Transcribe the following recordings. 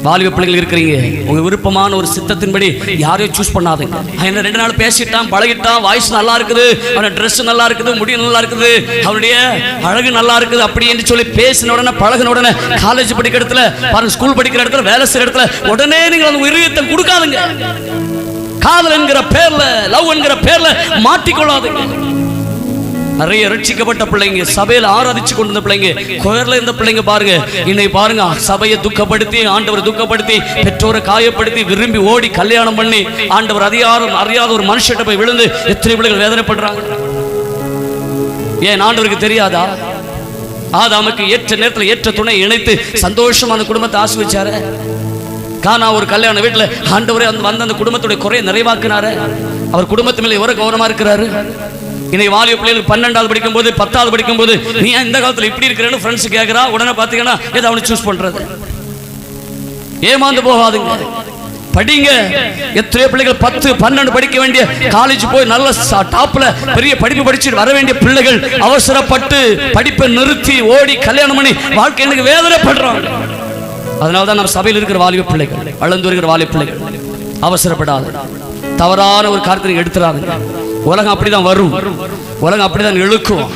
வாலிப பிள்ளைகள் இருக்கிறீங்க, உங்க விருப்பமான ஒரு சித்தத்தின்படி யாரையும் சூஸ் பண்ணாதீங்க. என்ன 2 நாள் பேசிட்டான், பழகிட்டான், வாய்ஸ் நல்லா இருக்குது, அவன ட்ரெஸ் நல்லா இருக்குது, முடி நல்லா இருக்குது, அவனுடைய அழகு நல்லா இருக்குது அப்படி என்று சொல்லி பேசின உடனே, பழகின உடனே, காலேஜ் படிக்கிற இடத்துல பாருங்க, ஸ்கூல் படிக்கிற இடத்துல, வேலை செய்யற இடத்துல உடனே நீங்கள் அந்த விருப்பத்தை கொடுக்காதுங்க. காதல் என்கிற பேர்ல, லவ் என்கிற பேர்ல மாட்டிக்கொள்ளாதீங்க. நிறைய ரட்சிக்கப்பட்ட பிள்ளைங்க, சபையில ஆராதிச்சு கொண்டிருந்த பிள்ளைங்க, கோயில்ல இருந்த பிள்ளைங்க பாருங்க, இன்னைக்கு பாருங்க சபையை துக்கப்படுத்தி, ஆண்டவரை துக்கப்படுத்தி, பெற்றோரை காயப்படுத்தி, விரும்பி ஓடி கல்யாணம் பண்ணி, ஆண்டவர் அறியாத ஒரு மனுஷட்ட போய் விழுந்து எத்தனை பிள்ளைகள் வேதனைப்படுறாங்க. ஏன் ஆண்டவருக்கு தெரியாதா? ஆதாமுக்கு ஏற்ற நேரத்தில் ஏற்ற துணை இணைத்து சந்தோஷமான குடும்பத்தை ஆசீர்வதிச்சாரு. கானா ஒரு கல்யாண வீட்டுல ஆண்டவரே வந்து அந்த குடும்பத்துடைய குறையை நிறைவாக்குனாரு. அவர் குடும்பத்து மேல எவ்வளவு கவனமா இருக்கிறாரு. இன்னைக்கு வாலிப பிள்ளைகள் 12வது படிக்கும் போது, 10வது படிக்கும் போது, நீ இந்த காலத்துல இப்படி இருக்கிறேன்னு ஃப்ரெண்ட்ஸ் கேட்கிறா. உடனே பாத்தீங்கன்னா ஏதோ அவனை சூஸ் பண்றது. ஏமாந்து போகாதுங்க, படிங்க. எத்தனை பிள்ளைகள் 10, 12 படிக்க வேண்டிய காலேஜ் போய் நல்ல டாப்ல பெரிய படிப்பு படிச்சுட்டு வர வேண்டிய பிள்ளைகள் அவசரப்பட்டு படிப்பை நிறுத்தி ஓடி கல்யாணம் பண்ணி வாழ்க்கை எனக்கு வேதனைப்படுறாங்க. அதனாலதான் நம்ம சபையில் இருக்கிற வாலிப பிள்ளைகள், வளர்ந்து வருகிற வாலிப பிள்ளைகள் அவசரப்படாது, தவறான ஒரு காரியத்தை எடுத்துறாங்க. உலகம் அப்படிதான் வரும், உலகம் அப்படிதான் இழுக்கும்.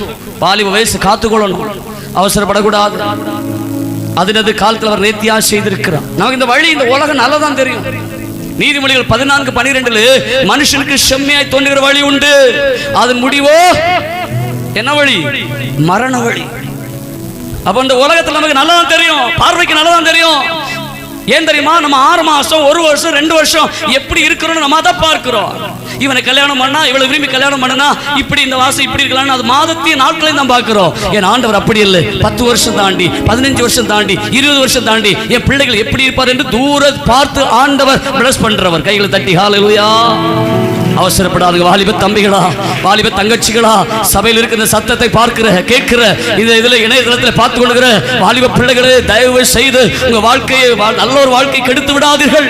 வாலிப வயசு காத்துக்கொள்ளணும், அவசரப்படக்கூடாது. அதனது காலத்தில் அவர் நேர்த்தியா செய்திருக்கிறார். நமக்கு இந்த வழி, இந்த உலகம் நல்லதான் தெரியும். நீதிமொழிகள் 14:12 மனுஷனுக்கு செம்மையாய் தோன்றுகிற வழி உண்டு, அதன் முடிவோ என்ன வழி? மரண வழி. அப்ப இந்த உலகத்தில் நமக்கு நல்லதான் தெரியும், பார்வைக்கு நல்லதான் தெரியும். ஏன் தெரியுமா? நம்ம 6 மாசம், 1 வருஷம், 2 வருஷம் எப்படி இருக்கிறோம் நம்ம அதை பார்க்கிறோம். இவனை கல்யாணம் பண்ணா, இவளை விரும்பி கல்யாணம் பண்ணனா இப்படி இந்த வாசம் இப்படி இருக்கலாம், அது மாதத்தையும் நாட்களையும் தான் பார்க்கிறோம். என் ஆண்டவர் அப்படி இல்லை. 10 வருஷம் தாண்டி, 15 வருஷம் தாண்டி, 20 வருஷம் தாண்டி என் பிள்ளைகள் எப்படி இருப்பார் என்று தூர பார்த்து ஆண்டவர் பிளஸ் பண்றவர். கைகளை தட்டி ஹல்லேலூயா. அவசரப்படாதுங்க வாலிப தம்பிகளா, வாலிப தங்கச்சிகளா, சபையில் இருக்கிற சத்தத்தை பார்க்கிற கேட்கிற இதுல இணையதளத்தில் பார்த்து கொள்கிற வாலிப பிள்ளைகளே, தயவு செய்து உங்க வாழ்க்கையை நல்ல ஒரு வாழ்க்கை கெடுத்து விடாதீர்கள்.